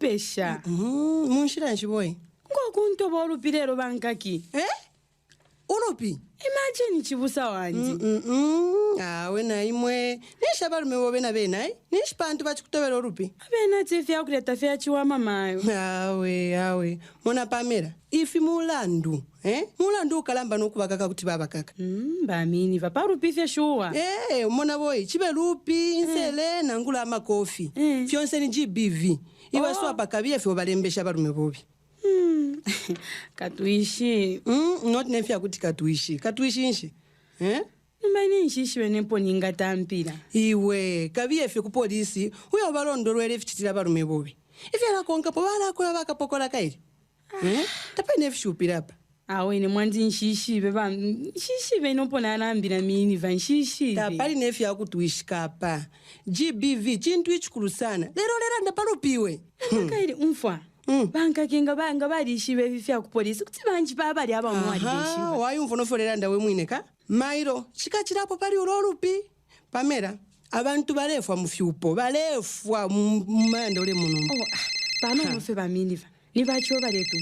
pesha. Munshira nchiboy. Ngokunto bolupilero bankaki. Ulupi? Imagine chibusa wanji. Wena imwe. Nisha balume wobena bena, Nish pantu bachikutobera ulupi. Abena tifia kuleta fia chiwa mamayo. Awe. Mona Pamela. Ifi mulandu, Mulandu ukalamba nokubakaka kuti baba kaka. Bamini vaparupi fia shuwa. Mona boy, chibe lupi, insele, nangula amakofi. Fionse ni SGBV. Iwa swapa kabia fio balembesha balume bobi. Katuishi. Not nefia kuti katuishi. Katuishi nshi. Numani nshishi wenepo ninga tampira. Iwe, kabia fio kupolisi, uya balondo rwele fititila balume bobi. Ifi anakonka po wala kwa baka pokola kairi. Tapa nefishupira hapa. Wene mwanzi nshishibe ba nshishibe nopona alambira mini va nshishibe. Tapali nefi ya kutuishikapa. SGBV chintu ichikulu sana. Lero ndapalupiwe. Kairi umfwa. Banka kinga banga bali shibe vifya ku police kuti banji babali aba mwali shibe. Wayi umfono folera ndawe mwine ka? Mairo chikachirapo pali ulolupi. Pamela abantu balefwa mufyupo balefwa mumanda ule muno. Pano mufe bamini va. Ni bacho baletu.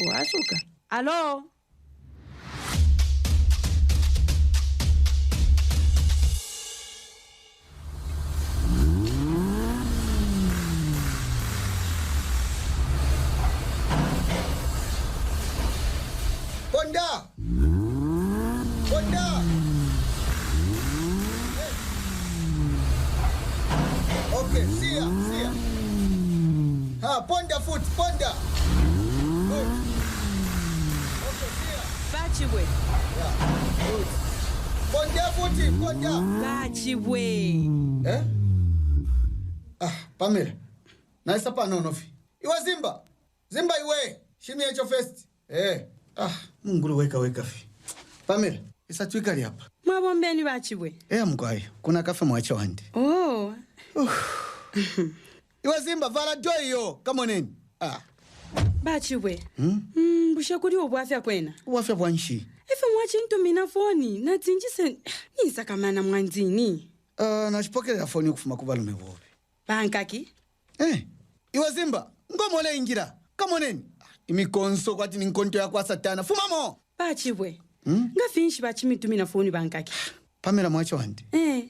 Wasuka. Allo? Ponda! Okay, see ya. Ponda foot, ponda. Good. Okay, see ya. Bachibwe. Yeah, good. Ponda footy, ponda. Bachibwe. Pamela. Naisa pa nonofi. Iwa Zimba iwe. Shimi echo first. Mungulu weka fi. Pamela, isa tuikali hapa. Mwabombeni bachibwe. Mkwayo, kuna kafe mwacha wandi. Iwa Zimba vala joy yo, kama neni. Bachibwe. Busha kuri obwafya kwena. Obwafya bwanshi. Efe mwachi ntumina foni, na tinjise nisa kamana mwanzini. Nachipokela foni kufuma kubalume bobe. Bankaki? Iwa Zimba, ngomole ingira, kama neni. Imikonso kwati ninkonto ya kwa satana. Fumamo! Bachibwe. Ngafinshi bachimitumina foni bankaki. Pamela mwacha wandi.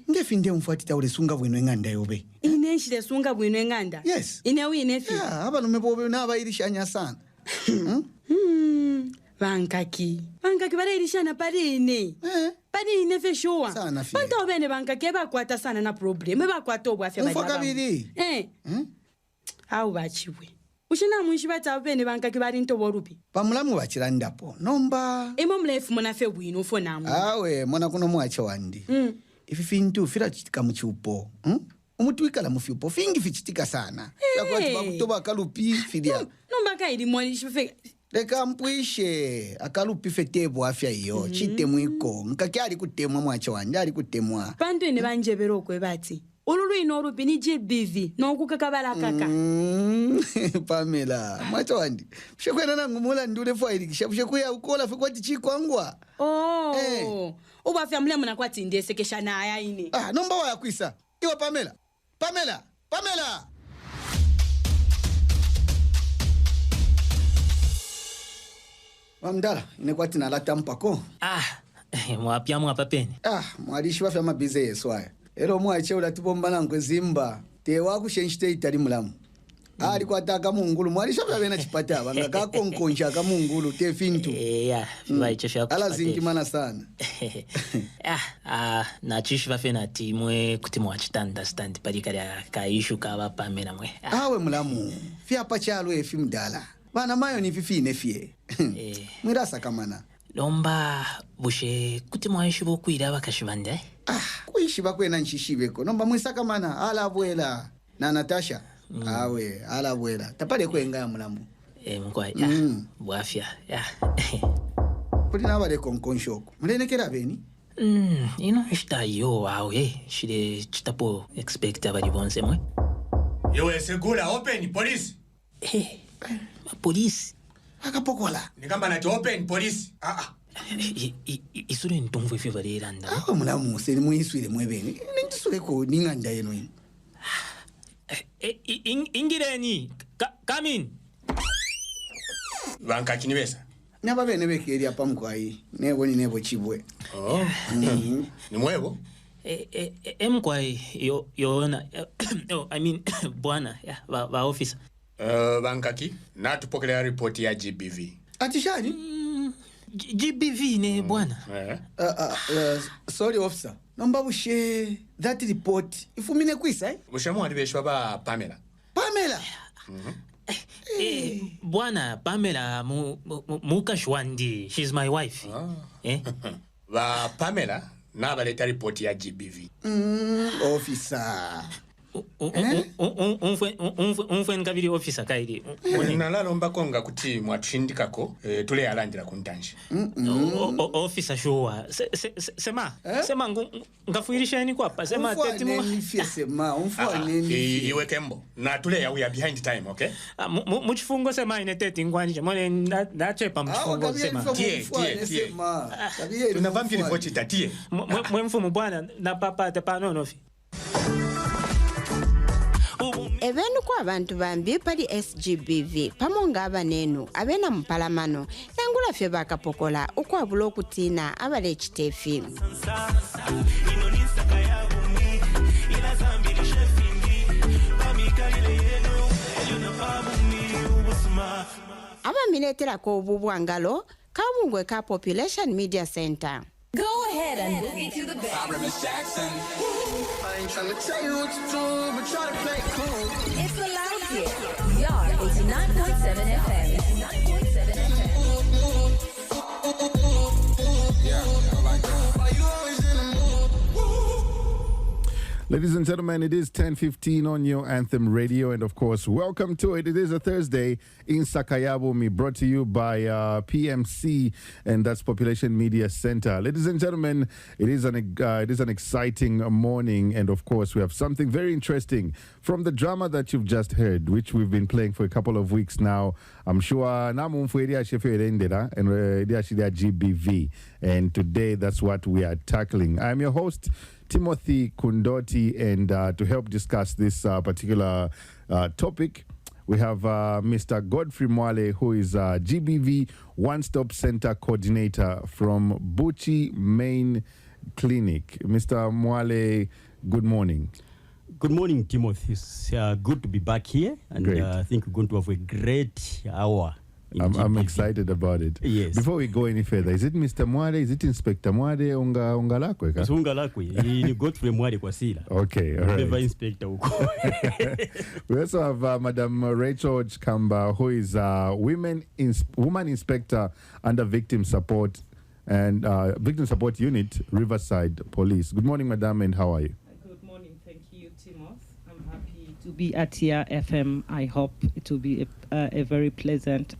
Ngefinde umfuatita ule sunga bwino enganda yobe. Ineshile sunga bwino enganda? Yes. Inewi inefi? Abalume bobe na abairishanya sana. Bankaki barairishana parine. Parine fe shuwa. Sana fi. Banta obene bankaki bakwata sana na probleme bakwata obwafya bali aba. Mfakabiri. Au bachibwe. Ushina mwishi bata obene bankaki bari ntobo rupi. Pamulamu bachirandapo. Nomba. Imo mlefu mona fe bwino fo namu. Mona kuno mwacha wandi. Ifi fintu fira chitika mchupo. Umutu wikala mufyupo fingi fichitika sana. Yakwati bakutoba akalupi fidia. Nomba kairi mwali shife. Leka mpwishe akalupi fetebo afya iyo. Chite mwiko. Nkaki ali kutemwa mwacha wandi. Ali kutemwa. Pantu ine banjebero kwe bati. Ululu inorupi ni SGBV. Nokukakabala kaka. Pamela. Mwacha wandi. Mshekwena na ngumula ndule fwairikisha. Mshekwe ukola fikwati chikwangwa. Ubafya mlemu na kwa tindese kesha na aya ini. Nomba wa ya kuisa. Iwa Pamela. Wamdala, inekwati na lata mpako. Mwapia peni. Mwalishi wafya mabize yeswaya. Ero mwache ulatubomba na nkwe Zimba. Tewa kushenshite itali mulamu. Alikuwa taka mungulu. Mwalisha wafya chipata. Wanga kako nkonja ka mungulu. Te fintu. Ala zingi mana sana. Na chishu wafya na timwe kutimwa chitanda stand. Parikari kaishu kawa Pamela mwe. Awe mulamu. Fia pachalo efi mdala. Wana mayo ni fifi inefie. Mwirasa kamana. Nomba bushe kutimwa ishu bokuira wakashibande. Kuishi bakwe na nshishibeko. Nomba mwisaka mana ala abuela na Natasha. Ala abuela. Tapale kwenga mulamu. Mkwai. Bwafya. Kuli na wale konkonshoko. Mlenekera beni? Ishita yo shide chitapo expect abali bonse mwe. Yo segula open police. Police. Akapokola. Nikamba na open police. Isure ntumvu ifi bareranda. Mulamu seri muiswire mwebeni. Ninjisure ko ninganda yeno. Ingireni Come in. Bankaki nibesa. Naba bene bekeri apa mkwai. Nebo ni nebo chibwe. Oh. Ni mwebo? Mkwai yona I mean bwana ba officer. Bankaki natupokelea report ya GBV. Atishani? GBV ne bwana. Sorry officer. Nomba bushe that report. Ifumine kwisa Bushemu alibeshwa ba Pamela. Pamela. Bwana Pamela Mukashwandi. She's my wife. Ba Pamela na baleta report ya GBV. Officer. Unfwen kabiri officer kaidi. Nalalomba konga kuti mwatshindikako tule alandira kuntanji. Officer sure. Sema ngafuirisha ni kwapa. Sema teti mu. Iwe kembo. Na tule ya we are behind time, okay? Muchifungo sema ine teti ngwanji. Mone nachepa muchifungo sema. Tie. Tunavambi ripoti tatie. Mfumu bwana na papa tepano nofi. Evenu kwa abantu bambi pali SGBV pamonga abanenu abena mpalamano nangula fye bakapokola ukwabula okutina abale ekitefi. Abamileterako obubwangalo kabungwe ka Population Media Center. Go ahead and boogie to the bed. Jackson. I ain't trying to tell you what to do, but try to play cool. It's the loud kid. Yard 89.7 FM. 89.7 FM. Yeah, I like that. Why you always in the mood? Ladies and gentlemen, it is 10:15 on your Anthem Radio, and of course, welcome to it. It is a Thursday in Sakayabumi, brought to you by PMC, and that's Population Media Center. Ladies and gentlemen, it is an exciting morning, and of course, we have something very interesting from the drama that you've just heard, which we've been playing for a couple of weeks now. I'm sure GBV, and today that's what we are tackling. I'm your host, Timothy Kundoti, and to help discuss this particular topic, we have Mr. Godfrey Mwale, who is GBV One-Stop Center Coordinator from Buchi Main Clinic. Mr. Mwale, good morning. Good morning, Timothy. It's good to be back here, and I think we're going to have a great hour. I'm excited about it. Yes. Before we go any further, is it Mr. Mwale? Is it Inspector Mwale? Unga lakwe ka? Unga lakwe. Ni Godfrey Mwale kwa sila. Okay, all right. Never Inspector uko. We also have Madam Rachel Chikamba, who is woman inspector under Victim Support and Victim Support Unit, Riverside Police. Good morning, Madam, and how are you? Good morning. Thank you, Timothy. I'm happy to be at here FM. I hope it will be a very pleasant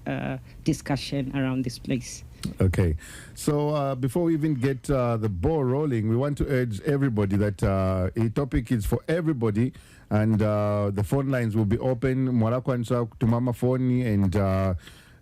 discussion around this place. Okay. So before we even get the ball rolling, we want to urge everybody that a topic is for everybody, and the phone lines will be open. Mwarakwansa tumama phone, and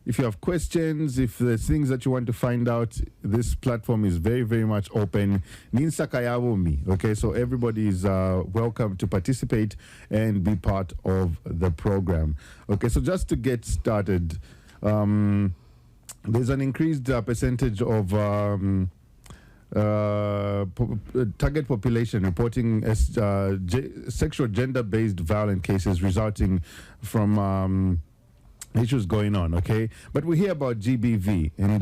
if you have questions, if there's things that you want to find out, this platform is very, very much open. Okay, so everybody is welcome to participate and be part of the program. Okay, so just to get started, there's an increased percentage of target population reporting as sexual gender-based violent cases resulting from issues going on, okay? But we hear about GBV, and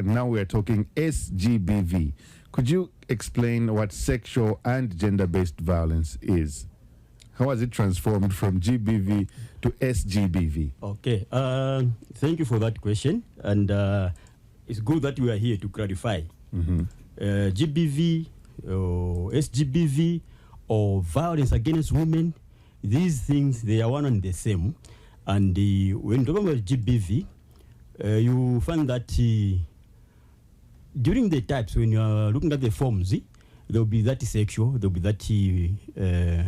now we are talking SGBV. Could you explain what sexual and gender-based violence is? How has it transformed from GBV to SGBV? Okay, thank you for that question, and it's good that we are here to clarify. GBV, or SGBV, or violence against women, these things, they are one and the same. And when talking about GBV, you find that during the types, when you are looking at the forms, there will be that sexual, there will be that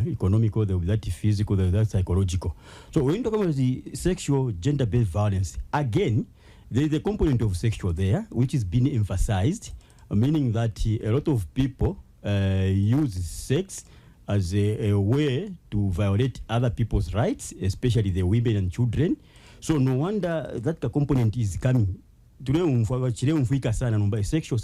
economical, there will be that physical, there will be that psychological. So when you talk about the sexual gender-based violence, again, there is a component of sexual there, which is being emphasized, meaning that a lot of people use sex as a way to violate other people's rights, especially the women and children. So no wonder that component is coming. Today umfika sana number sexual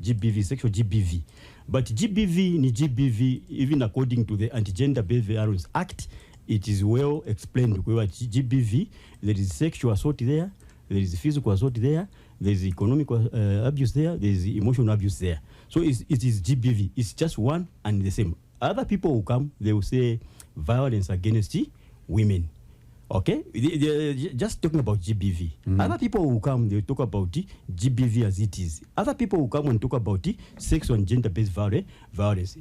GBV. But GBV ni GBV, even according to the Anti-Gender Based Violence Act, it is well explained. GBV, there is sexual assault there is physical assault there is economic abuse there is emotional abuse there. So it is GBV. It's just one and the same. Other people who come, they will say violence against women. Okay, they're just talking about GBV. Other people who come, they talk about GBV as it is. Other people who come and talk about sex and gender-based violence.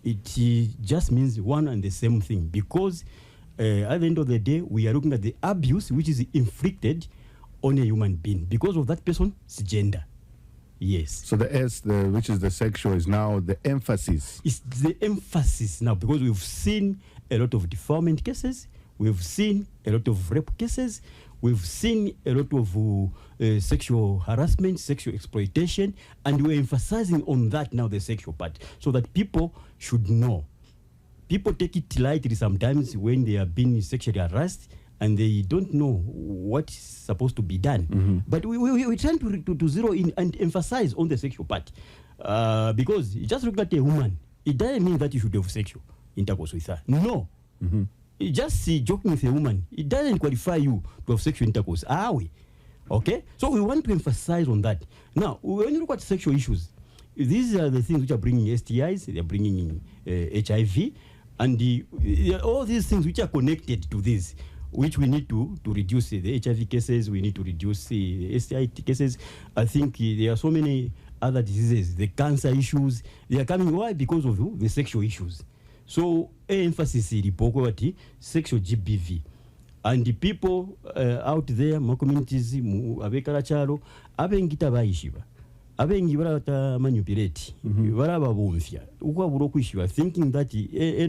It just means one and the same thing, because at the end of the day, we are looking at the abuse which is inflicted on a human being because of that person's gender. Yes. So the S, which is the sexual, is now the emphasis. It's the emphasis now, because we've seen a lot of defilement cases. We've seen a lot of rape cases. We've seen a lot of sexual harassment, sexual exploitation, and we're emphasizing on that now, the sexual part, so that people should know. People take it lightly sometimes when they are being sexually harassed and they don't know what's supposed to be done. But we're trying to zero in and emphasize on the sexual part, because just look at a woman, it doesn't mean that you should have sexual intercourse with her. No. Just joking with a woman, it doesn't qualify you to have sexual intercourse, are we? Okay? So we want to emphasize on that. Now, when you look at sexual issues, these are the things which are bringing STIs, they're bringing HIV, and all these things which are connected to this, which we need to reduce the HIV cases, we need to reduce the STI cases. I think there are so many other diseases, the cancer issues, they are coming. Why? Because of the sexual issues. So emphasis is sexual GBV, and the people out there, my communities, abekala chalo, abengita baishiba, abengi barata manipulate, baraba bomfia, ukwa buroku ishiba, thinking that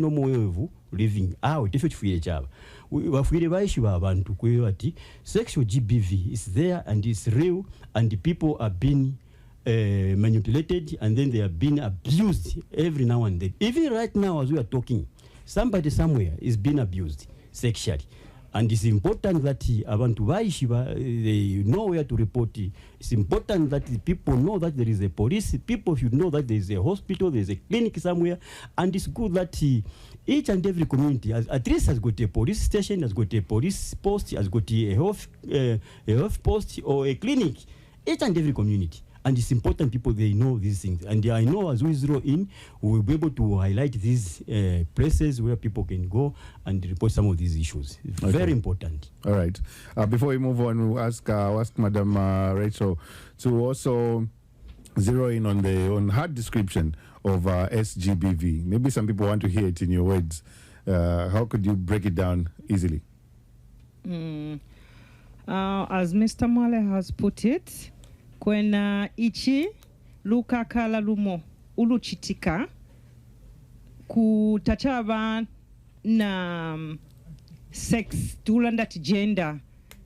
no more of living out if it free job. We baishiba abantu kwati sexual GBV is there and it's real, and the people are being manipulated, and then they are being abused every now and then. Even right now as we are talking, somebody somewhere is being abused sexually, and it's important that abantu baishiba, they know where to report it. It's important that the people know that there is a police, people should know that there is a hospital, there is a clinic somewhere, and it's good that each and every community at least has got a police station, has got a police post, has got a health post or a clinic, each and every community. And it's important people, they know these things. And I know as we zero in, we will be able to highlight these places where people can go and report some of these issues. Okay. Very important. All right. Before we move on, we'll ask Madam Rachel to also zero in on her description of SGBV. Maybe some people want to hear it in your words. How could you break it down easily? As Mr. Mwale has put it, kwena ichi lukakala lumo uluchitika kutachaba na sex tulanda gender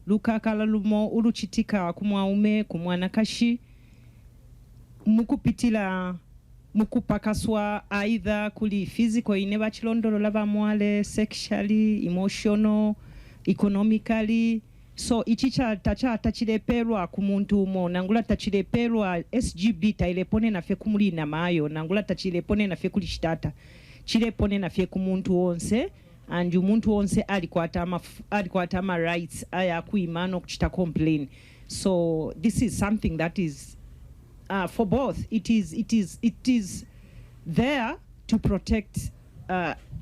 lukakala lumo uluchitika kumwaume kumwanakashi mukupitila mukupakaswa either kuli physical ine bachilondolo laba mwale, sexually, emotional, economically. So ichicha tacha tachileperwa kumuntu umo nangula tachileperwa SGB tailepone na fe kumuli na mayo nangula tachilepone na fe kulishitata chilepone na fe kumuntu onse and umuntu onse alikwata ama rights aya kuimano kuchita complain. So this is something that is for both. It is there to protect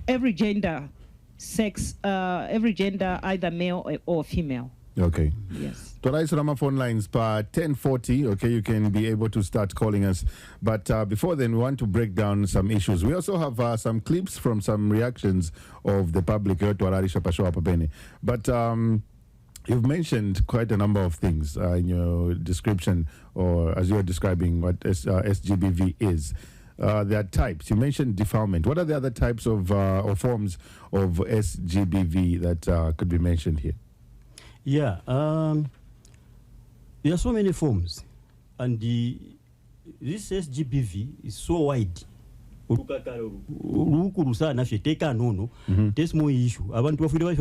every gender, sex, every gender, either male or female. Okay. Yes. Tonight's Rama phone lines per 10:40. Okay, you can be able to start calling us. But before then, we want to break down some issues. We also have some clips from some reactions of the public. But you've mentioned quite a number of things in your description, or as you are describing what SGBV is. There are types. You mentioned defilement. What are the other types of or forms of SGBV that could be mentioned here? Yeah, there are so many forms, and this SGBV is so wide. Urukurusana feteka nono. There's more issue. Abantu bafundwa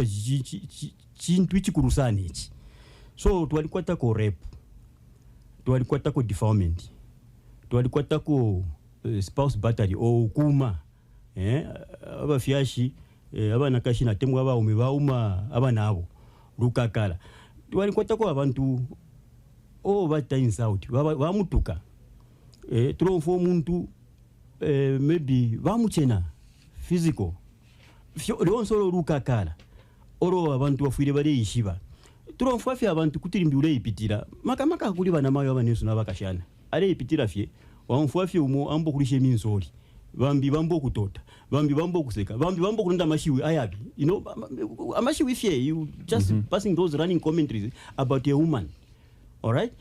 chintu chikurusana ichi. So twalikwata ko rape, twalikwata ko defilement, twalikwata ko spouse battery o kuma abafyashi abana kashina temwa abaume bauma abanabo lukakala twalikwata ko abantu bata insult bamutuka tromfo omuntu maybe bamuchena physical lyonsolo lukakala oro abantu bafuire bali ishiba tromfo afya abantu kutirimbiule ipitira makamaka kuli bana mayo abanesu nabakashana ale ipitira fye wamfu afye umo ambo kulishe minsoli bambi bambo kutota bambi bambo kuseka bambi bambo kulunda mashiwi ayabi amashiwi fye you just passing those running commentaries about a woman. All right,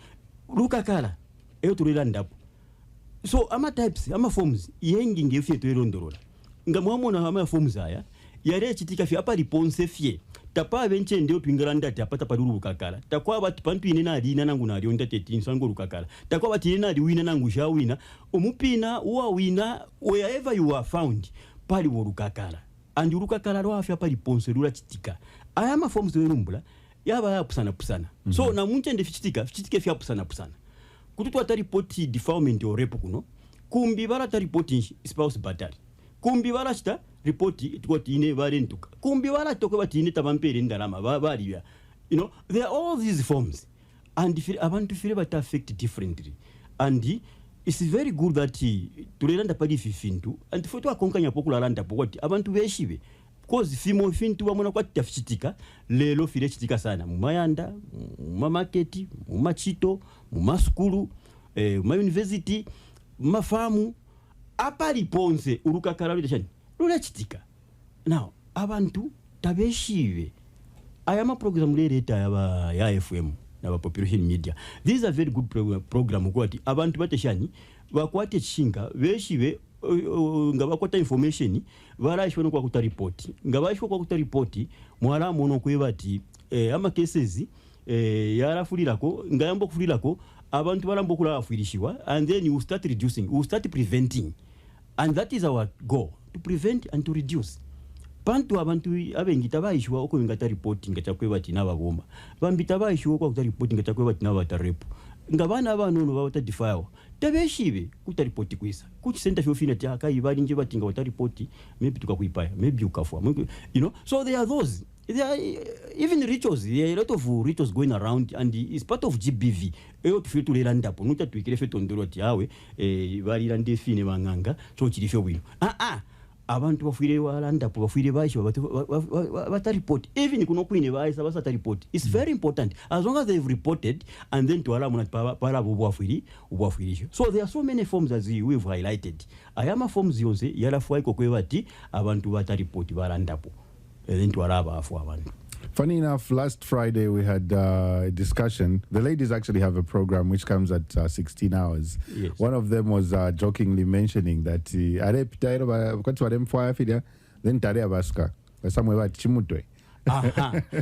lukakala eyo tulilanda po. So ama types ama forms yengi ngefye twelondorola ngamwamona ama forms aya yare chitika fye apa response fye tapa benche ndio twingalanda tapata palulu lukakala takwa batu pantu inena alina nangu na alionda 13 sango lukakala takwa batu inena aliwina nangu shawina omupina uwa wina wherever you are found pali wo lukakala and lukakala lwa afya pali response lula chitika aya ama forms welumbula yaba pusana so na munche ndi fichitika fya pusana kututu ataripoti defilement or rape kuno kumbi bala taripoti spouse battery kumbi bala chita report twati ine barentuka kumbi bala toko bati ine tabampere ndalama baliya there are all these forms and abantu feel but affect differently and it's very good that tulelanda pali fifintu and foto akonkanya pokulalanda pokoti abantu beshibe because fimo fintu bamona kwa tafichitika lelo file chitika sana mumayanda mumaketi mumachito mumaskulu mu university mumafamu apa liponse ulukakala lutashani lula chitika now abantu tabeshive ayama program leleta ya FM na population media. These are very good program kwati abantu bateshani bakwate chinga beshive ngabakwata information barashwe no kwa kutaripoti ngabashwe kwa kutaripoti mwala mono kwebati ama cases yarafulirako ngayambo kufulirako abantu balambo kula afuirishiwa and then you start reducing, you start preventing, and that is our goal, to prevent and to reduce. Pantu abantu abengita bayishwa oko ngata reporting ngatakwebati nabagomba bambita bayishwa kwa kutaripoti ngatakwebati nabatarepo ngabana abanono bawata defile tabeshibe kutaripoti kwisa kuchi center fyofina ti akayi bali nje batinga wataripoti maybe tukakuipaya maybe ukafwa so there are those, there are even rituals, there are a lot of rituals going around and it's part of GBV eyo tufe tulelanda po nuta tuikire fe tondero ti awe bali lande fine banganga so chirifyo bwino abantu bafuire walanda po bafuire baisho bataripoti even kuno kwine baisa basataripoti. It's very important as long as they've reported and then to alamu na para bwafuiri so there are so many forms as we've highlighted. Ayama forms yonse yala fwai kokwebati abantu bataripoti balanda po then to alaba afu abantu. Funny enough, last Friday we had a discussion. The ladies actually have a program which comes at 16 hours. Yes. One of them was jokingly mentioning that then tare abaska somewhere chimutwe.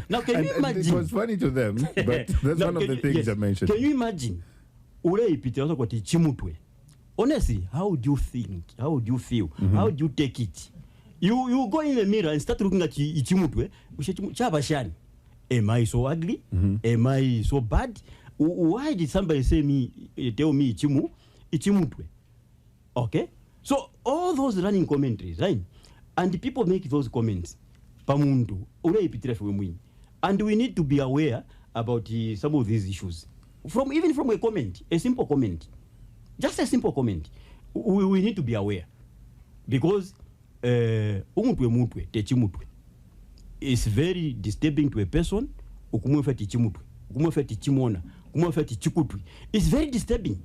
Now can you imagine? It was funny to them, but that's one of the things I mentioned. Can you imagine? Ule ipite also kwa chimutwe. Honestly, how would you think? How would you feel? How would you take it? You go in the mirror and start looking at ichimutwe. Chabashani. Am I so ugly? Am I so bad? Why did somebody tell me ichimutwe? Okay? So all those running commentaries, right? And the people make those comments. Pamundu. And we need to be aware about some of these issues. Even from a comment, a simple comment. Just a simple comment. We need to be aware. Because it's very disturbing to a person. It's very disturbing.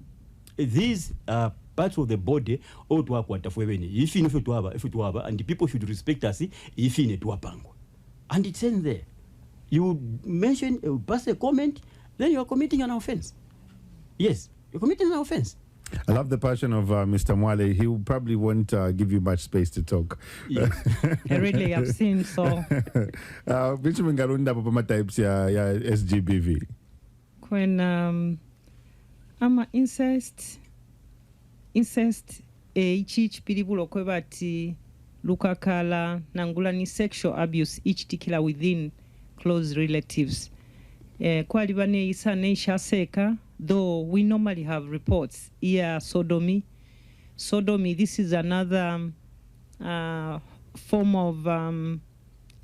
These are parts of the body if and the people should respect us and it's in there. You mention, pass a comment, then you are committing an offense. Yes, you're committing an offense. I love the passion of Mr. Mwale. He probably won't give you much space to talk. Yes. I really have seen so. Which mengarunda papa types ya SGBV? When ama incest ichi pilibulo kwebati lukakala nangula ni sexual abuse ichitikila within close relatives kwaliba neeyisa neishaseeka, though we normally have reports here. Sodomy, this is another form of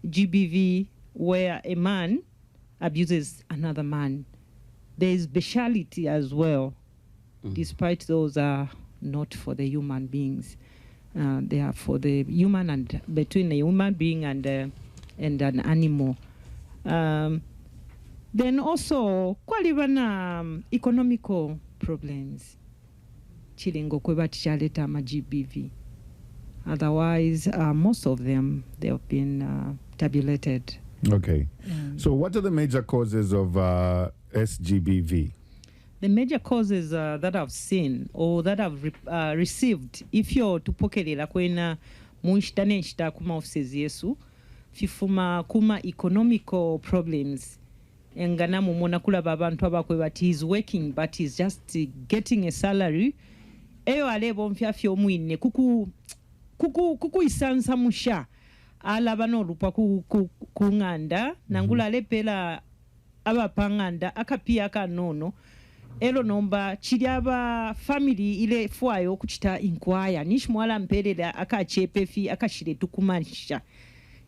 GBV where a man abuses another man. There is bestiality as well, despite those are not for the human beings. They are for the human and between a human being and an animal. Then also kwalibana economical problems. Chilingo kweba tichaleta ma GBV. Otherwise, most of them, they have been tabulated. Okay. So what are the major causes of SGBV? The major causes that I've seen or that I've received, if you're to pokelera kwena muishtane nshita kuma offices yesu, fifuma kuma economical problems. Engana mumona kula babantu abakwe but he's working but he's just getting a salary. Eyo alebo mfyafi omwine kuku isansa musha alaba nolupa kunganda nangula lepela abapanganda akapia kanono elo nomba chiriaba family ile fwayo kuchita inquire nishmwala mpelela akachepefi akashire tukumanisha.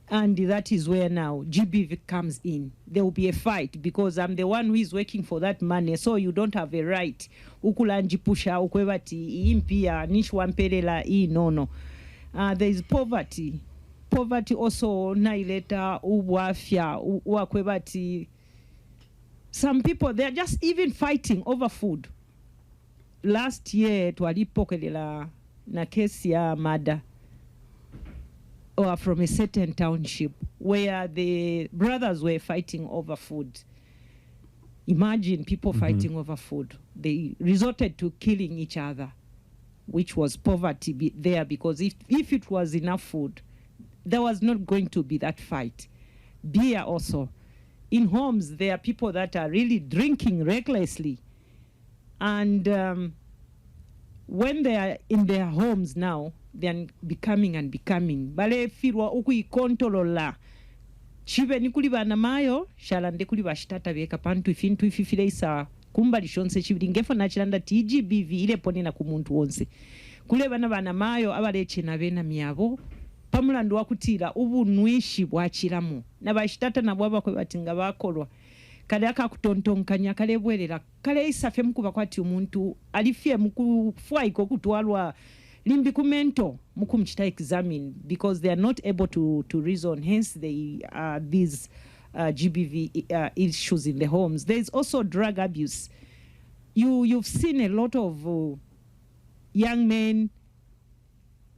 And that is where now GBV comes in. There will be a fight because I'm the one who is working for that money. So you don't have a right. Ukulanji pusha ukwebati impia nishwampelela nono. There is poverty. Poverty also naileta uwafya uwakwebati. Some people, they're just even fighting over food. Last year twalipokelela na kesi ya mada. Or from a certain township where the brothers were fighting over food. Imagine people fighting over food. They resorted to killing each other, which was poverty there because if it was enough food, there was not going to be that fight. Beer also. In homes, there are people that are really drinking recklessly. And when they are in their homes now, they are becoming. Bale firwa uku kontrola. Chive nikuli bana mayo, shalande kuli bashitata beka pantu ifintu ififile isa kumbali shonse chiviringefo na chilanda TGBV ile pone na kumuntu wonse. Kule bana mayo abaleche na bena miyabo. Pamulandu wakutira ubu nuishi bwachiramu. Na bashitata na bwaba kwe batinga bakolwa. Kale aka kutontonkanya kale bwerera. Kale isafe mkuba kwati umuntu. Alifie mkufua iko kutwalwa limbi kumento mukumchita examine because they are not able to reason. Hence they these GBV issues in the homes. There is also drug abuse. You've seen a lot of young men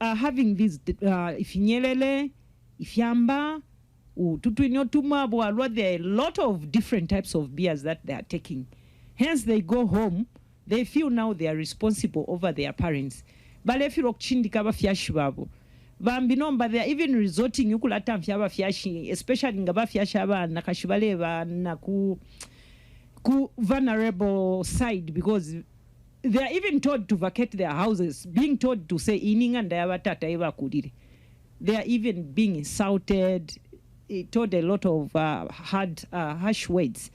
having this ifinyelele, ifyamba, tutuinyotumabwa. There are a lot of different types of beers that they are taking. Hence they go home. They feel now they are responsible over their parents. Balefiro kuchindika bafyashi babo. Bambinomba they are even resorting yukulata mfyaba fyashi, especially ngaba fyashi abana kashibale bana ku vulnerable side because they are even told to vacate their houses, being told to say ininganda yabatata eba kudire. They are even being insulted, told a lot of harsh words.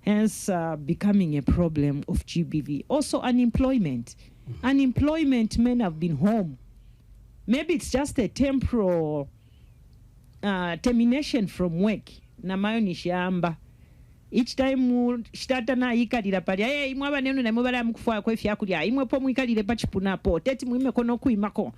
Hence becoming a problem of GBV. Also unemployment. Unemployment men have been home. Maybe it's just a temporal termination from work. Namayo ni shamba. Each time shitata na ikalira pali imwe abanenu na mubala mukufwa kwa fyakulya imwe po mwikalire pachipuna po teti mwime kono kuimako.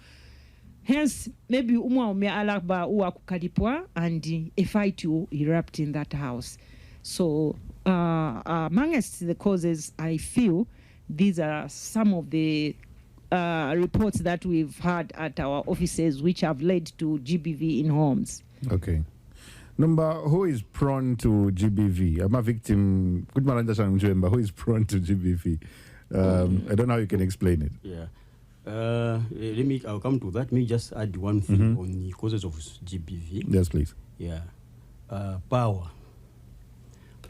Hence maybe umwa alaba uwa kukalipwa and a fight will erupt in that house. So amongst the causes, I feel these are some of the reports that we've had at our offices which have led to GBV in homes. Okay. Number, who is prone to GBV? I'm a victim. Good man, who is prone to GBV? I don't know how you can explain it. Yeah. I'll come to that. Let me just add one thing on the causes of GBV. Yes, please. Yeah. Power.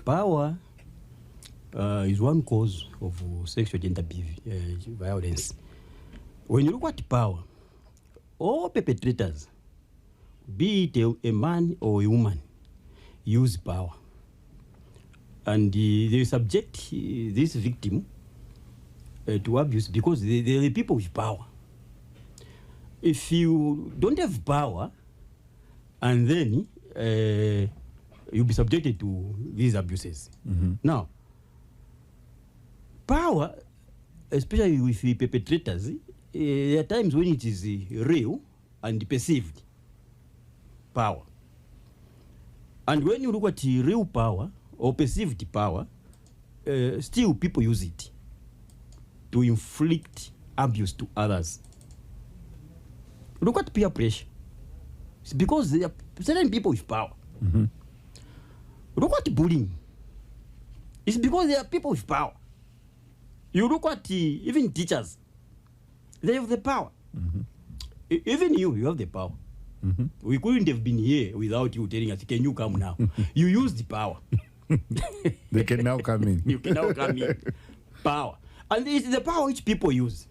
Power is one cause of sexual gender violence. When you look at power, all perpetrators, be it a man or a woman, use power. and they subject this victim to abuse because they're the people with power. If you don't have power, and then you'll be subjected to these abuses. Now, power, especially with the perpetrators, there are times when it is real and perceived power. And when you look at real power or perceived power, still people use it to inflict abuse to others. Look at peer pressure. It's because there are certain people with power. Look at bullying. It's because there are people with power. You look at even teachers. They have the power. Even you have the power. We couldn't have been here without you telling us, can you come now? You use the power. They can now come in. You can now come in. Power. And it's the power which people use.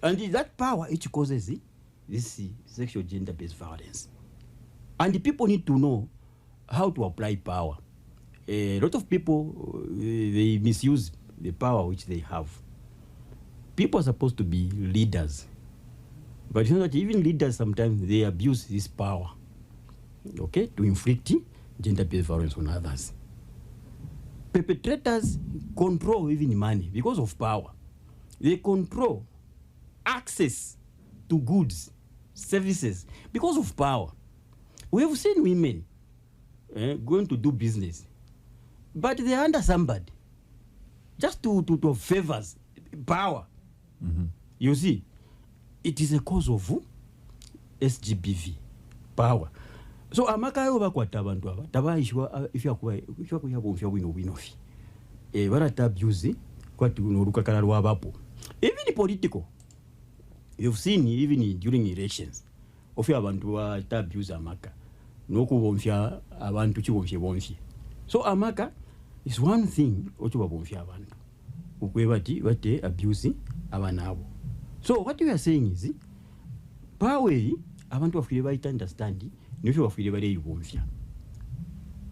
And it's that power which causes this sexual gender-based violence. And the people need to know how to apply power. A lot of people, they misuse the power which they have. People are supposed to be leaders. But you know that even leaders sometimes, they abuse this power, okay, to inflict gender-based violence on others. Perpetrators control even money because of power. They control access to goods, services, because of power. We have seen women going to do business, but they're under somebody just to favors power. You see, it is a cause of SGBV, power. So amakayo bakwata abantu aba tabayishwa ifya bomfya winofi barata abuse kwati unolukakala lwabapo. Even political, you've seen even during elections ofya abantu bata abuse amaka nokubomfya abantu kibomfye bomfye. So amaka is one thing ocho bomfya abantu ukwebati bate abuse abanabo. So what we are saying is power abantu bafire bayita understand nifyo bafire bale yibomfya.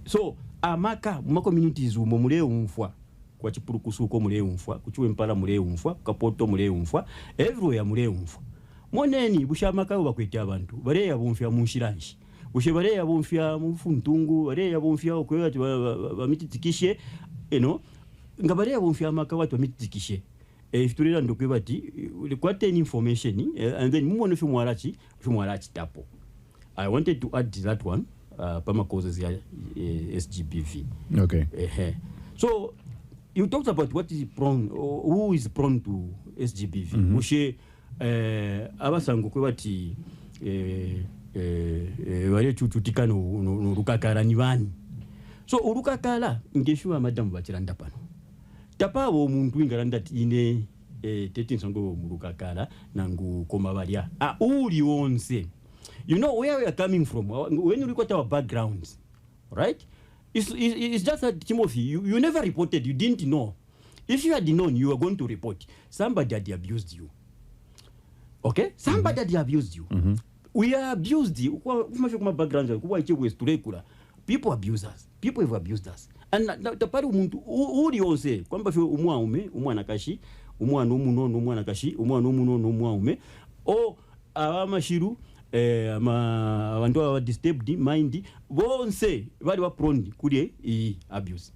So amaka mu communities mu mule umfwa kwa chipurukusuko mule umfwa kuchiwe mpala mule umfwa kapoto mule umfwa everywhere mule umfwa moneni bushamaka bakwete abantu bale yabomfya munshiranshi bushe bale yabomfya mu funtungu bale yabomfya okwati bamititikishe nga bale yabomfya amaka watu bamititikishe if turira ndokwebati kwate information and then mumono fumwarachi tapo. I wanted to add that one pama causes SGBV. Okay. So you talked about what is prone or who is prone to SGBV. Mushe abasango kwebati wale chuchutika no rukakara ni bani. So urukakala ngeshwa madam bachiranda pano. Tapa wo muntu ingaranda ine tetin sango murukakala nangu komabaria uli onse. You know where we are coming from when you look at our backgrounds, right? It's just that Timothy, you never reported, you didn't know. If you had known, you were going to report. Somebody had abused you. Okay? Somebody had abused you. We are abused. People abuse us. People have abused us. And the part umuntu uri onse kwamba fyo umwaume umwanakashi umwana umunono umwanakashi umwana umunono umwaume o abamashiru abantu aba disturbed mind bonse bali wa prone kuri abuse.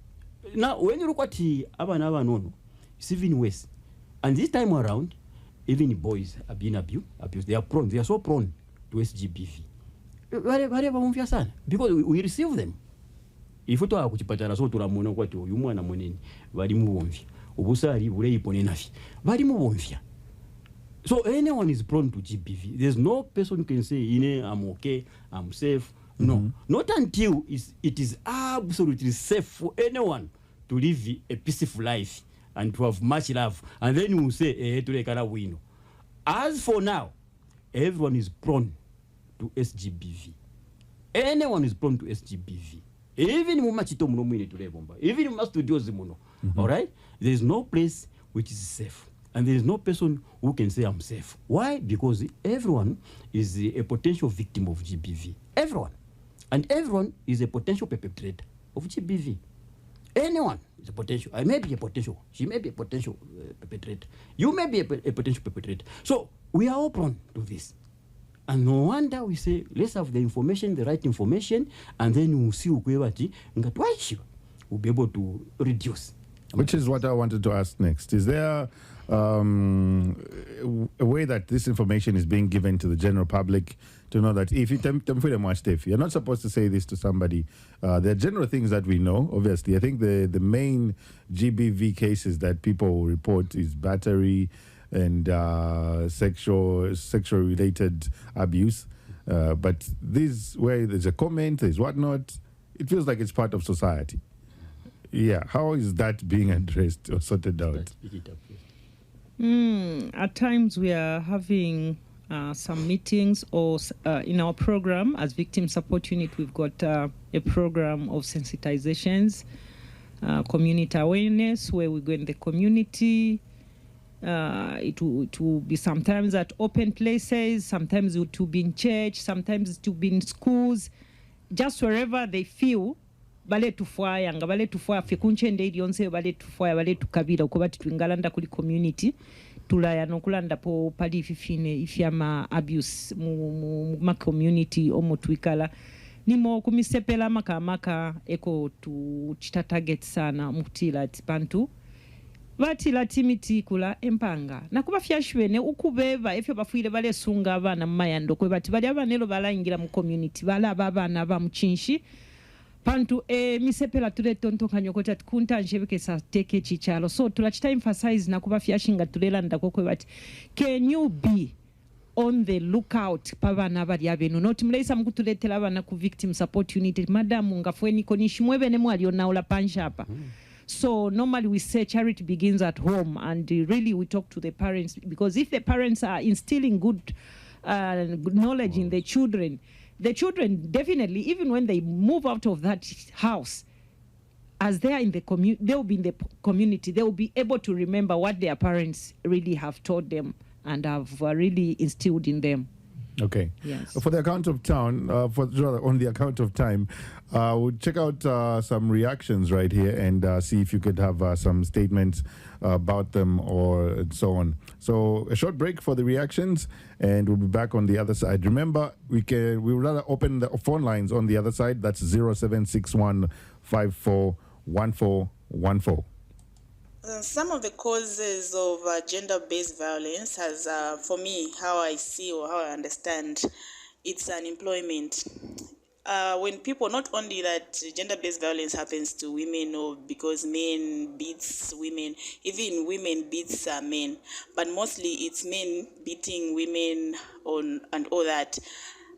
Now when you look at abana abanono it's even worse. And this time around even boys are being abused. They are so prone to SGBV. Bale bamufya sana because we receive them. If to akuchipatara so turamona kwati uyu mwana munene bali mubomfya ubusari bure ipone nafi bali mubomfya. So anyone is prone to GBV. There's no person who can say, I'm okay, I'm safe. No. Not until it is absolutely safe for anyone to live a peaceful life and to have much love. And then you say, as for now, everyone is prone to SGBV. Anyone is prone to SGBV. Even mumachito muno mwine tulebomba. Even mastudiozi muno. All right? There is no place which is safe. And there is no person who can say I'm safe. Why? Because everyone is a potential victim of GBV. Everyone. And everyone is a potential perpetrator of GBV. Anyone is a potential. I may be a potential. She may be a potential perpetrator. You may be a potential perpetrator. So we are all prone to this. And no wonder we say, let's have the information, the right information, and then we'll see we'll be able to reduce. Which is what I wanted to ask next. Is there a way that this information is being given to the general public to know that if you you're not supposed to say this to somebody? There are general things that we know, obviously. I think the main GBV cases that people report is battery and sexual related abuse. But this, where there's a comment, there's whatnot, it feels like it's part of society. Yeah, how is that being addressed or sorted out? At times we are having some meetings or in our program as Victim Support Unit, we've got a program of sensitizations, community awareness, where we go in the community. It will be sometimes at open places, sometimes it will be in church, sometimes it will be in schools, just wherever they feel. Bale tufwaya nga bale tufwaya fe kunchende ilionse bale tufwaya bale tukabira uko bati twingalanda kuli community tulaya nokulanda po pali fifine ifyama abuse mu community omo twikala nimo kumisepela maka eko tu chita target sana mutila tipantu batila timiti kula empanga nakuba fyashwene ukubeva efyo bafuire bale sunga abana mayando kwe bati bali abanelo balayingira mu community bala abana ba muchinshi pantu misepela tule tonto kanyokota kunta njebeke sa teke chichalo so tulachita emphasize na kuba fyashinga tulela ndakokwe bati can you be on the lookout pabana bali abenu not mleisa mkutuletela abana ku Victim Support Unit madamu ngafweni konishi mwebe ne mwali onaula panjapa. So normally we say charity begins at home, and really we talk to the parents, because if the parents are instilling good knowledge in the children definitely, even when they move out of that house, as they are in the they will be in the community, they will be able to remember what their parents really have taught them and have really instilled in them. Okay. Yes. For the account of town, on the account of time, we'll check out some reactions right here and see if you could have some statements about them or so on. So a short break for the reactions, and we'll be back on the other side. Remember, we will rather open the phone lines on the other side. That's 0761541414. Some of the causes of gender-based violence has, for me, how I see or how I understand, it's unemployment. When people, not only that gender-based violence happens to women or because men beats women, even women beats men, but mostly it's men beating women on and all that.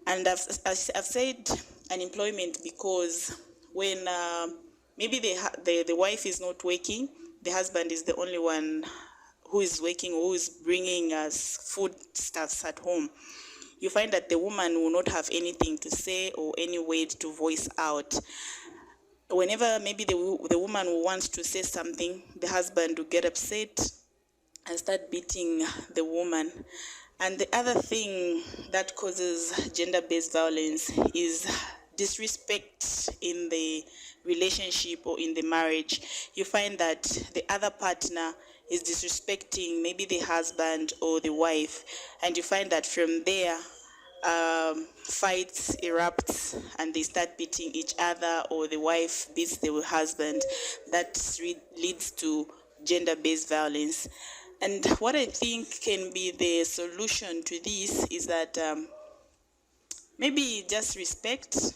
And I've said unemployment because when maybe the wife is not working, the husband is the only one who is working, who is bringing us foodstuffs at home, you find that the woman will not have anything to say or any way to voice out. Whenever maybe the woman wants to say something, the husband will get upset and start beating the woman. And the other thing that causes gender-based violence is disrespect in the relationship or in the marriage. You find that the other partner is disrespecting maybe the husband or the wife, and you find that from there fights erupt and they start beating each other, or the wife beats the husband. That leads to gender-based violence. And what I think can be the solution to this is that maybe just respect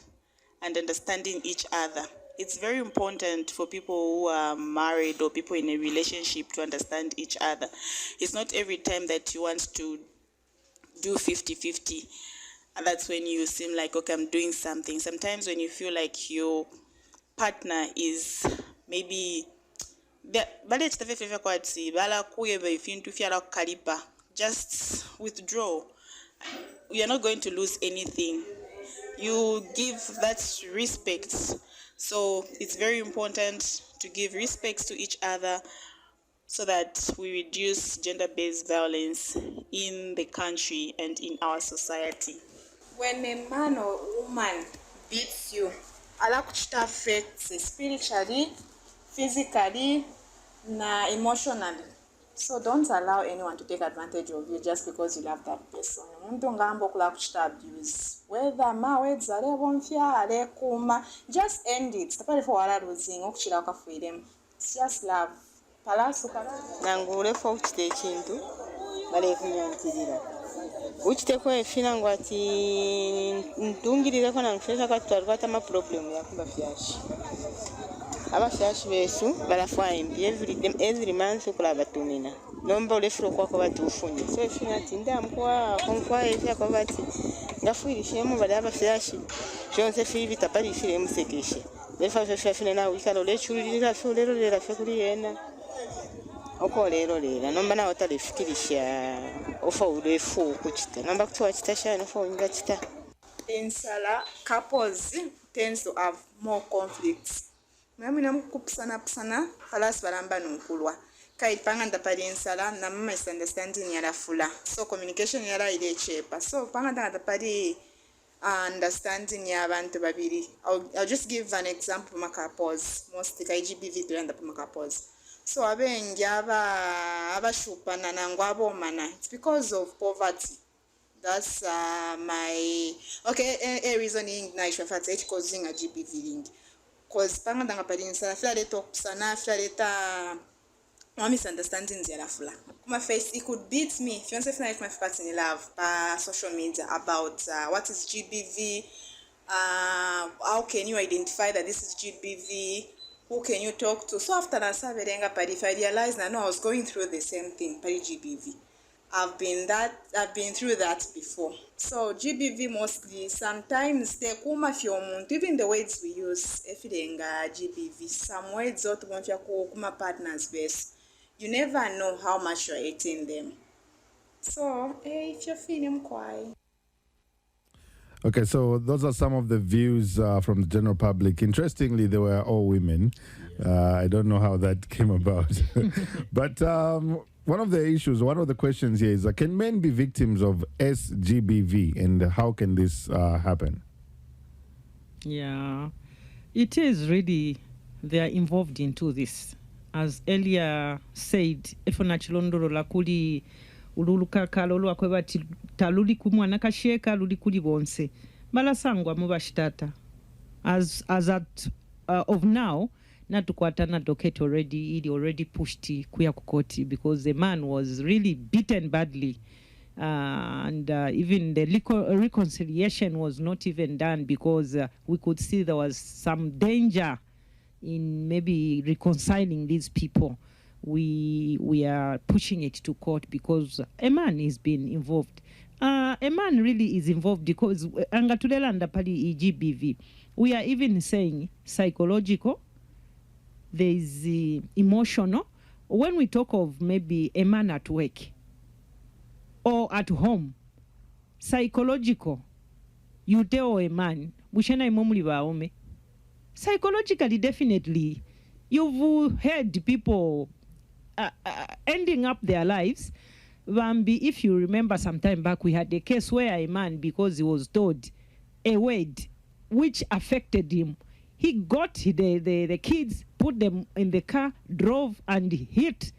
and understanding each other. It's very important for people who are married or people in a relationship to understand each other. It's not every time that you want to do 50-50. And that's when you seem like, okay, I'm doing something. Sometimes when you feel like your partner is maybe just withdraw. You're not going to lose anything. You give that respect. So it's very important to give respect to each other so that we reduce gender-based violence in the country and in our society. When a man or woman beats you, it affects spiritually, physically, na emotionally. So don't allow anyone to take advantage of you just because you love that person. Umuntu ngamba okula kuchita abuse. Whether ma wedzale bonfya ale kuma, just end it. Tapale for wala losing okuchira okafuirem. It's just love. Palasu kala. Nangule for uchite ekintu bale kunyantirira. Uchite ko efina ngwati ntungirire ko nangfesha katwalwa atama problem yakumba fyashi. Abafyashi besu barafwa imbi every month kula batumina. Nomba ulefuro kwako batufunye. So efina tinda mkwa konkwa efya kwa bati. Ngafuirishe mu bale abafyashi. Jonse fi bitapali fire musekeshe. Lefa fya fina na wikalo lechulira fyo lero lera fya kuri yena. Oko lero lera nomba na otalefikirisha ofa ulefu kuchita. Nomba kutuwa chitasha nofa unga chita. Insala couples tends to have more conflicts. Mami namukupisana palas baramba nunkulwa. Kai panga ndapali insala na mama misunderstanding yala fula. So communication yala ile chepa. So panga ndapali understanding ya abantu babiri. I'll just give an example makapos. Most kai GBV to end up makapos. So abengi abashupana nangwabo mana. It's because of poverty. That's my a reasoning na ishafata it causing a GBV link. Cause panga ndanga palinsa fla leto kusana fla leta misunderstandings yala fula. Kuma face it could beat me if you want to find my part in love pa social media about what is GBV, how can you identify that this is GBV, who can you talk to. So after that saverenga pari if I realized that no, I was going through the same thing pari GBV. I've been through that before. So GBV mostly sometimes they kuma fyomuntu, even the words we use efidenga GBV, some words out bonfya kuma partners base. You never know how much you're eating them. So if you're feeling quiet. Okay, so those are some of the views from the general public. Interestingly, they were all women. I don't know how that came about. But one of the questions here is, can men be victims of SGBV, and how can this happen? Yeah, it is really, they are involved into this. As earlier said, efona chilondolo la kuli ululuka kalolo akweba taluli kumwana kasheka luli kuli bonse. Malasangwa mubashitata. As at of now, natukwatana docket already pushed kuya kukoti because the man was really beaten badly. And even the reconciliation was not even done because we could see there was some danger in maybe reconciling these people. We are pushing it to court because a man is being involved. A man really is involved because angatulela ndapali GBV. We are even saying psychological, there is emotional. When we talk of maybe a man at work or at home, psychological, you tell a man, psychologically, definitely, you've heard people ending up their lives. Bambi, if you remember some time back, we had a case where a man, because he was told a word which affected him, he got the kids, put them in the car, drove and hit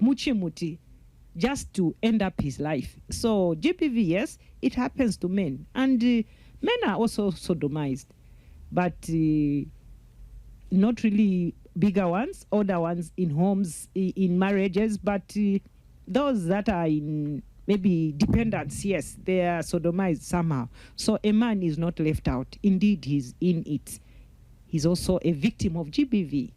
Muchi just to end up his life. So GBV, yes, it happens to men. And men are also sodomized. But not really bigger ones, older ones in homes, in marriages, but those that are in maybe dependents, yes, they are sodomized somehow. So a man is not left out. Indeed, he's in it. He's also a victim of GBV.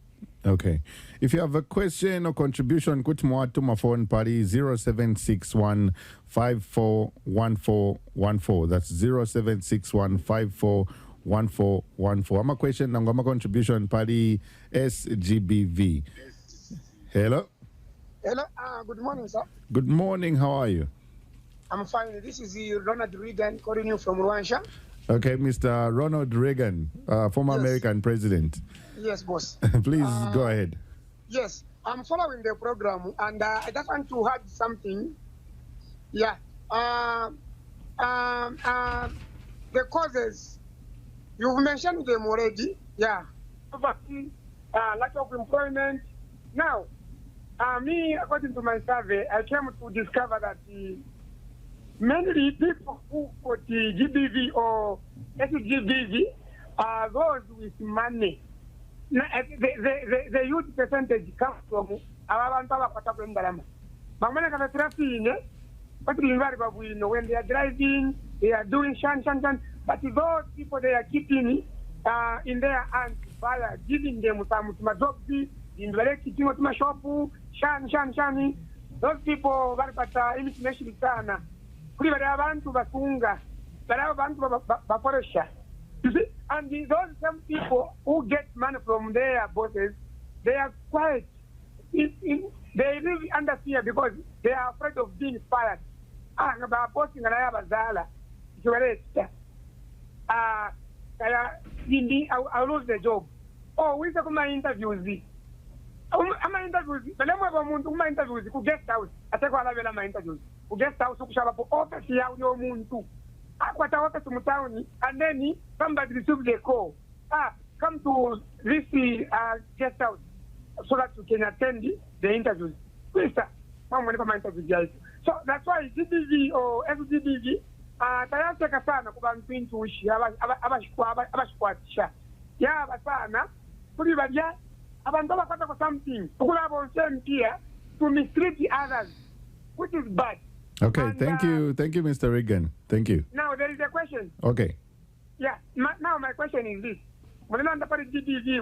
Okay. If you have a question or contribution, put more to my phone party 0761 541414. That's 0761 541414. I'm a question, I'm a contribution party SGBV. Hello? Hello, good morning, sir. Good morning, how are you? I'm fine. This is Ronald Reagan calling you from Rwanda. Okay, Mr. Ronald Reagan, former American president. Yes, boss. Please go ahead. Yes, I'm following the program, and I just want to add something. Yeah. The causes, you've mentioned them already. Yeah. Poverty, lack of employment. Now, me, according to my survey, I came to discover that mainly people who got the GBV or SGBV are those with money. Now, the youth percentage comes from abantu abakwata kwendalama. Bamwana kana traffic, but when they are driving, they are doing shan. But those people they are keeping in their hands by giving them some jobs, in the shop, shan. Those people that information sana. Kuri bari abantu batunga, bari abantu bakoresha. You see, and those some people who get money from their bosses, they are quite, they really under fear because they are afraid of being fired. Ngaba bossing na bazala, kiwaleta. I'll lose the job. Oh, we say my interviews. My interviews, but let me go my interviews. Ku guest house, atekwa la my interviews. Ku guest house kushaba po office ya uyo muntu. Akwata office mutaoni, and then somebody receives the call. Come to this guest house so that you can attend the interviews. Please, sir, my interviews, guys. So that's why GBV or SGBV, tayateka sana kubantu intuishi abashikwatisha. Ya basana, kuri badia abantu abakwata for something. Ukula bonse mpia to mistreat others, which is bad. Okay, and, thank you, Mr. Regan. Thank you. Now there is a question. Okay. Yeah. Now my question is this: when I'm pari GBV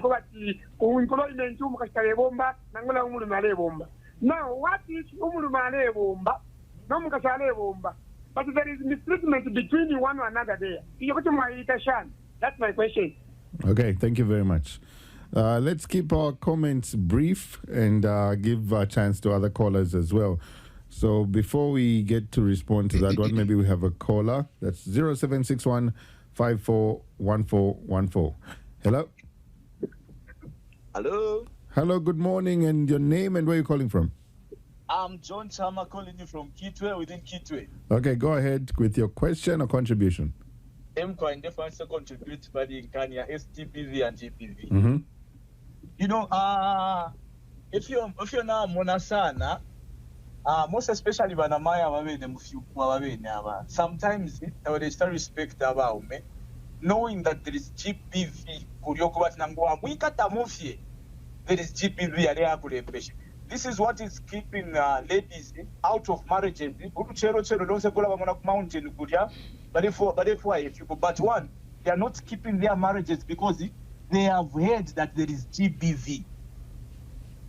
ko employment mukashikale bomba nangola umulu male bomba. Now what is umulu male bomba? No mukashale bomba. But there is mistreatment between one another there. That's my question. Okay, thank you very much. Let's keep our comments brief and give a chance to other callers as well. So before we get to respond to that one, maybe we have a caller. That's 0761 541414. Hello? Hello? Hello, good morning, and your name and where you're calling from? I'm John Chama calling you from Kitwe within Kitwe. Okay, go ahead with your question or contribution. I'm going to contribute by the Kenya SGBV and GBV. Mm-hmm. You know, if you're now Monasana, most especially when I'm sometimes they start respect about me, knowing that there is GBV, there is GBV. This is what is keeping ladies out of marriages. But one, they are not keeping their marriages because they have heard that there is GBV.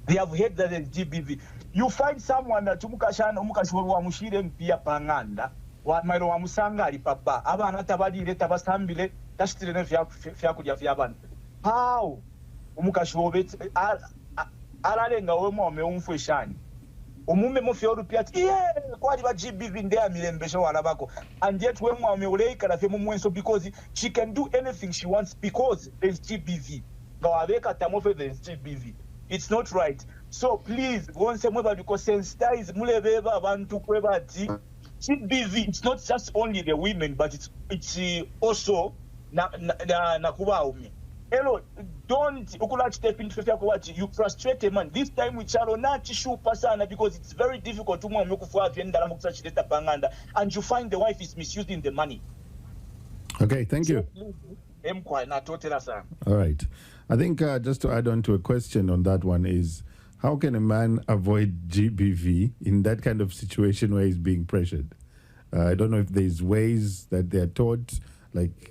They have heard that there is GBV. You find someone that mushire mpia panganda wa mairo wa musanga ali papa abana tabadire tabasambile tashitire vya kujya vy'abana. How umukashobet ararenga we mwame umfweshani umume mufi orupia ati kwali ba GBV ndea milembesho walabako, and yet we mwame uleika na femu mwenso because she can do anything she wants because there's GBV. Gawabeka tamofe there's GBV. It's not right. So please, once mweba because sensitize mulebeba abantu kweba ati GBV. It's not just only the women, but it's also na kuba umi. Hello, don't step into what you frustrate a man. This time with Charo not issue pasana because it's very difficult to and you find the wife is misusing the money. Okay, thank you. All right. I think just to add on to a question on that one is, how can a man avoid GBV in that kind of situation where he's being pressured? I don't know if there's ways that they're taught, like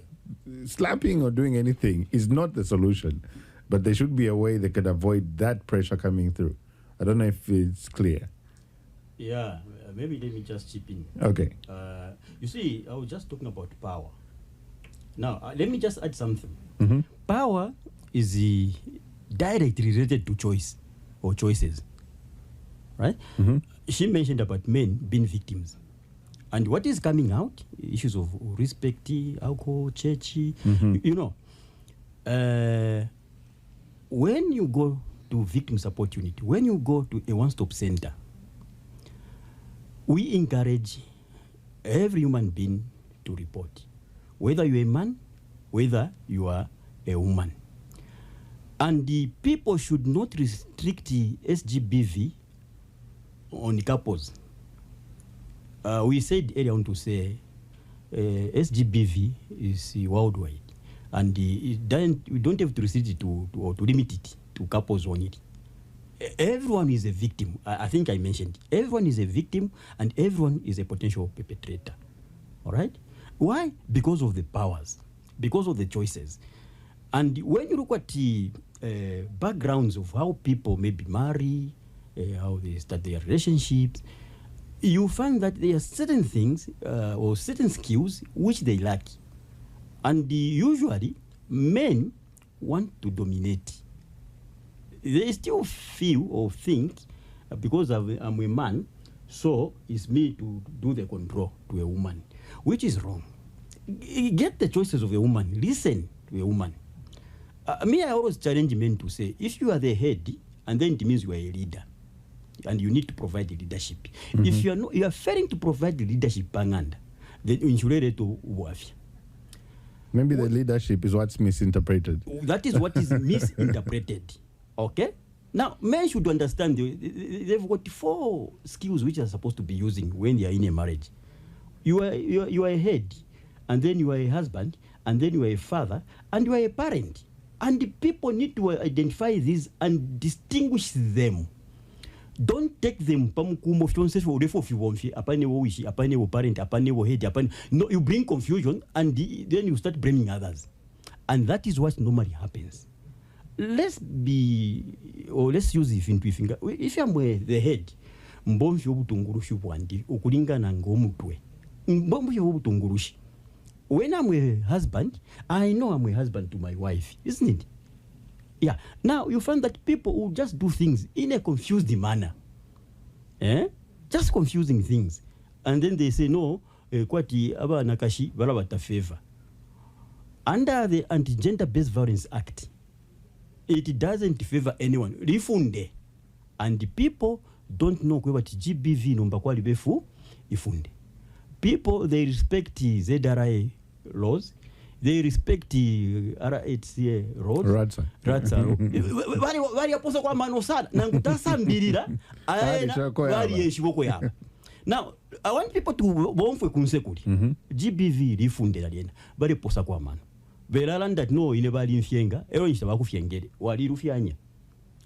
slapping or doing anything is not the solution, but there should be a way they could avoid that pressure coming through. I don't know if it's clear. Yeah, maybe let me just chip in. Okay. You see, I was just talking about power. Now, let me just add something. Mm-hmm. Power is directly related to choice or choices, right? Mm-hmm. She mentioned about men being victims. And what is coming out, issues of respect, alcohol, church, mm-hmm. you know, when you go to victim support unit, when you go to a one-stop center, we encourage every human being to report, whether you're a man, whether you are a woman. And the people should not restrict the SGBV on the couples. We said earlier on to say SGBV is worldwide, and we don't have to restrict it to limit it to couples only. Everyone is a victim. I think I mentioned everyone is a victim and everyone is a potential perpetrator. All right? Why? Because of the powers, because of the choices. And when you look at the backgrounds of how people maybe marry, how they start their relationships, you find that there are certain things or certain skills which they lack. And usually, men want to dominate. They still feel or think, because I'm a man, so it's me to do the control to a woman, which is wrong. Get the choices of a woman. Listen to a woman. I always challenge men to say, if you are the head, and then it means you are a leader, and you need to provide the leadership. Mm-hmm. If you are failing to provide the leadership, then you to wafia. Maybe the leadership is what's misinterpreted. That is what is misinterpreted. Okay? Now, men should understand they've got 4 skills which are supposed to be using when they are in a marriage. You are a head, and then you are a husband, and then you are a father, and you are a parent. And the people need to identify these and distinguish them. Don't take them. No, you bring confusion, and then you start blaming others. And that is what normally happens. Let's use if I'm the head, when I'm a husband, I know I'm a husband to my wife, isn't it? Yeah. Now you find that people will just do things in a confused manner. Just confusing things. And then they say, no, kwati aba nakashi balabata favor. Under the Anti-Gender Based Violence Act, it doesn't favor anyone. Rifunde. And the people don't know what GBV number kwali befu ifunde. People, they respect the ZRA laws. They respect the RHCA laws. Ratsa. Wari aposo kwa manosada. Nangutasa mbirira. Wari yeshiboko yaba. Now, I want people to bomfwe kunsekuri. GBV rifunde laliena. Wari aposa kwa mano. Veralan that no inebali mfienga. Ero nishaba kufiengere. Wali rufianya.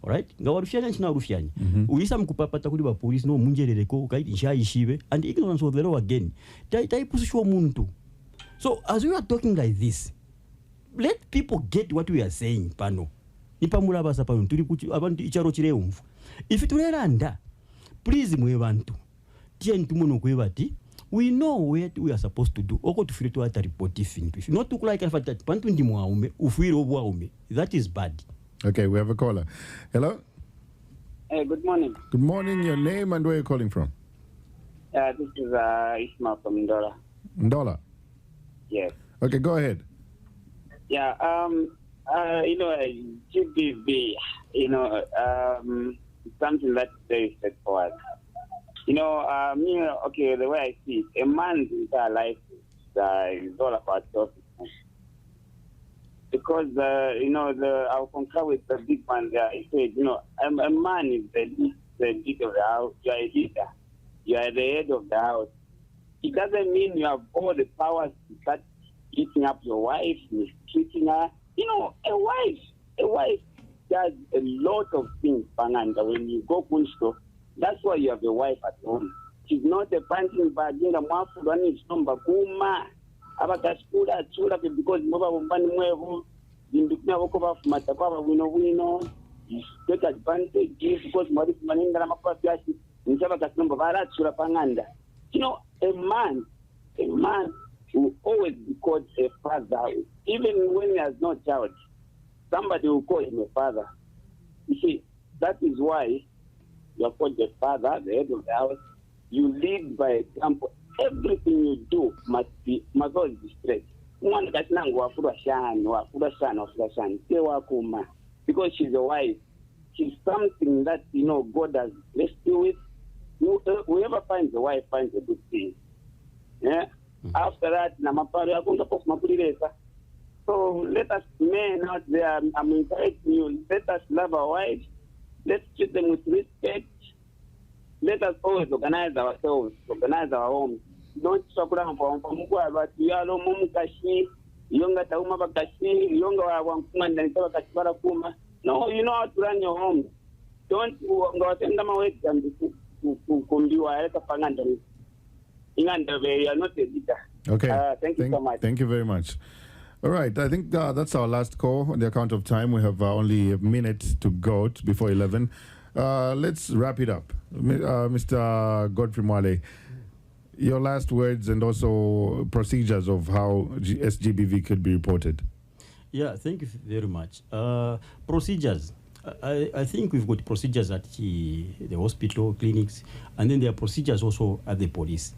Alright? Nga warufianya nchina warufianya. Uisa mkupapata kuli wa police no munjerereko ukaiti isha ishibe. And ignorance of the law again. Taipusushu wa muntu. So, as we are talking like this, let people get what we are saying, pano. Nipamula basa pano. Tulikuchi, abantu icharo chile umfu. If it were anda, please mwe bantu. Tien tumuno kwebati. We know what we are supposed to do. Oko tufire tu ata report ifintu. If not to like that pantu ndi mwaume, ufuire obu waume. That is bad. Okay, we have a caller. Hello? Hey, good morning. Good morning. Your name and where you're calling from? This is Ismail from Ndola. Ndola? Yes. Okay, go ahead. Yeah, GBV, something that's very straightforward. The way I see it, a man's entire life is all about self-defense. Because, I'll concur with the big man there. He said, a man is the lead of the house. You are a leader. You are the head of the house. It doesn't mean you have all the powers to start eating up your wife, mistreating her. A wife does a lot of things, Pananda. When you go kunsto, that's why you have a wife at home. She's not a punching bag in the mouth when it's number kuma. Abakaskura chura because mova umbani mwevu indukina wokova matakwa wino you take advantage because mari maninga na mapwa biashi nchaba kasnomba bara chura panganda. A man will always be called a father. Even when he has no child, somebody will call him a father. You see, that is why you are called the father, the head of the house. You lead by example. Everything you do must always be straight. Because she's a wife. She's something that, God has blessed you with. Whoever finds a wife finds a good thing. Yeah? After that, So let us, men out there, I'm encouraging you, let us love our wives. Let's treat them with respect. Let us always organize ourselves, organize our homes. Don't talk around for but you are no mumkashi, younger tauma bakashi, younger one and then kuma. No, you know how to run your home. Don't go send them away to kumbiwa at Pangandam. You are not a leader. Okay. Thank you so much. Thank you very much. All right, I think that's our last call on the account of time. We have only a minute to go before 11. Let's wrap it up. Mr. Godfrey Mwale, your last words and also procedures of how SGBV could be reported. Yeah, thank you very much. Procedures. I think we've got procedures at the hospital, clinics, and then there are procedures also at the police.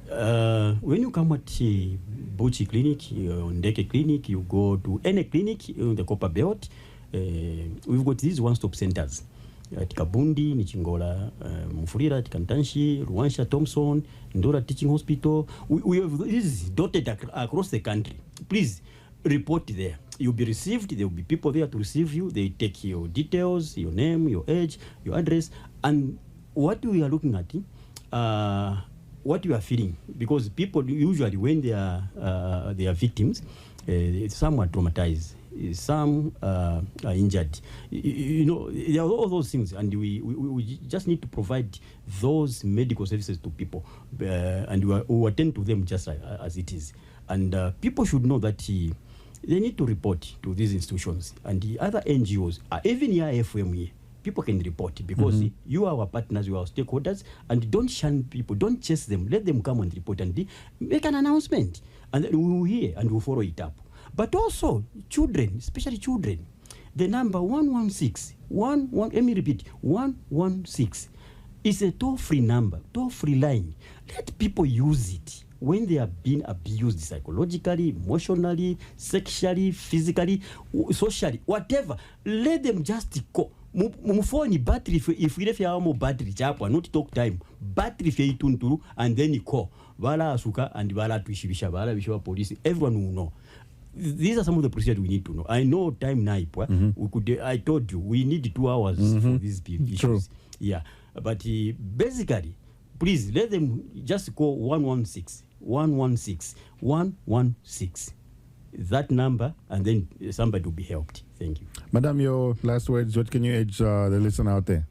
When you come at Buchi Clinic, Ndeke Clinic, you go to any clinic in the Copper Belt, we've got these one-stop centers. At Kabundi, Nichingola, Mufurira, Kantanshi, Ruansha, Thompson, Ndora Teaching Hospital. We have this dotted across the country. Please report there. You'll be received. There will be people there to receive you. They take your details, your name, your age, your address, and what we are looking at, what you are feeling. Because people usually, when they are victims, some are traumatized. Some are injured. You know, there are all those things, and we just need to provide those medical services to people, and we attend to them just as it is. And people should know that they need to report to these institutions and the other NGOs, even here FM here. People can report because you are our partners, you are our stakeholders, and don't shun people, don't chase them. Let them come and report and make an announcement, and then we will hear and we'll follow it up. But also, children, especially children, the number 116, let me repeat, 116 is a toll-free number, toll-free line. Let people use it when they are being abused psychologically, emotionally, sexually, physically, socially, whatever. Let them just call. Phone battery if we have more battery, not talk time. Battery if you tunturu and then you call. Vala asuka and vala tuishibisha, vala bisha police. Everyone will know. These are some of the procedures we need to know. I know time now. We could. I told you we need 2 hours for these issues. True. Yeah, but basically, please let them just call 116, 116, 116. That number, and then somebody will be helped. Thank you. Madam, your last words. What can you urge the listener out there?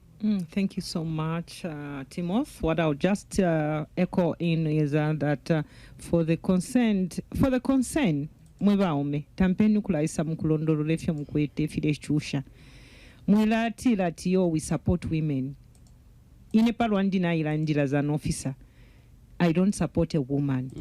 Thank you so much, Timoth. What I'll just echo in is that for the concern, mwebaume tampeni kulaisa mkulondolole fya mkwete file chusha mwelati latiyo we support women ine palwandina ilandila za an officer. I don't support a woman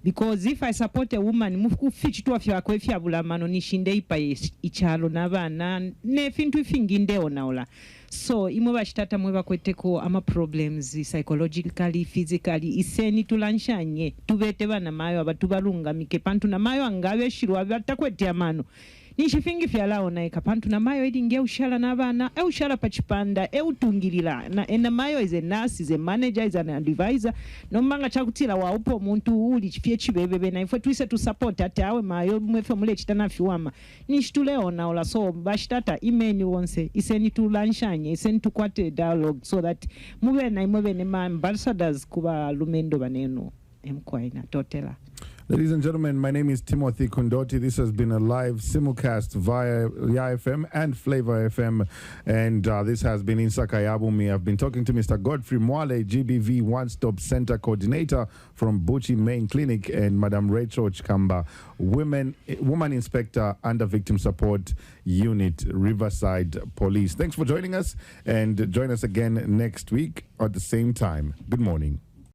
because if I support a woman mukufichitwa fya kwefya bulamano nishinde ipa ichalo nabana nefintu ifinginde onaola. So imwe bashitata mwe bakweteko ama problems psychologically, physically iseni tulanshanye tubete bana mayo abatubalunga mike pantu na mayo angabe shirwa batakwete amano nishifingi fyalao na ekapantu na mayo edinge ushala nabana ushala pachipanda utungilila na ena mayo is a nurse, is a manager, is an advisor no manga chakutila wa upo muntu uli chifie chibebebe na ifwe tuise tu support ate awe mayo mwefe mule chitana fiwama nishtuleo na ola. So bashitata imeni wonse iseni tulanshanye iseni tukwate dialogue so that muwe na imwe ne ambassadors kuba lumendo baneno emkwaina totela. Ladies and gentlemen, my name is Timothy Kundoti. This has been a live simulcast via Ya FM and Flavor FM. And this has been Insaka Yabumi. I've been talking to Mr. Godfrey Mwale, GBV One-Stop Center Coordinator from Buchi Main Clinic, and Madam Rachel Chikamba, Woman Inspector under Victim Support Unit, Riverside Police. Thanks for joining us, and join us again next week at the same time. Good morning.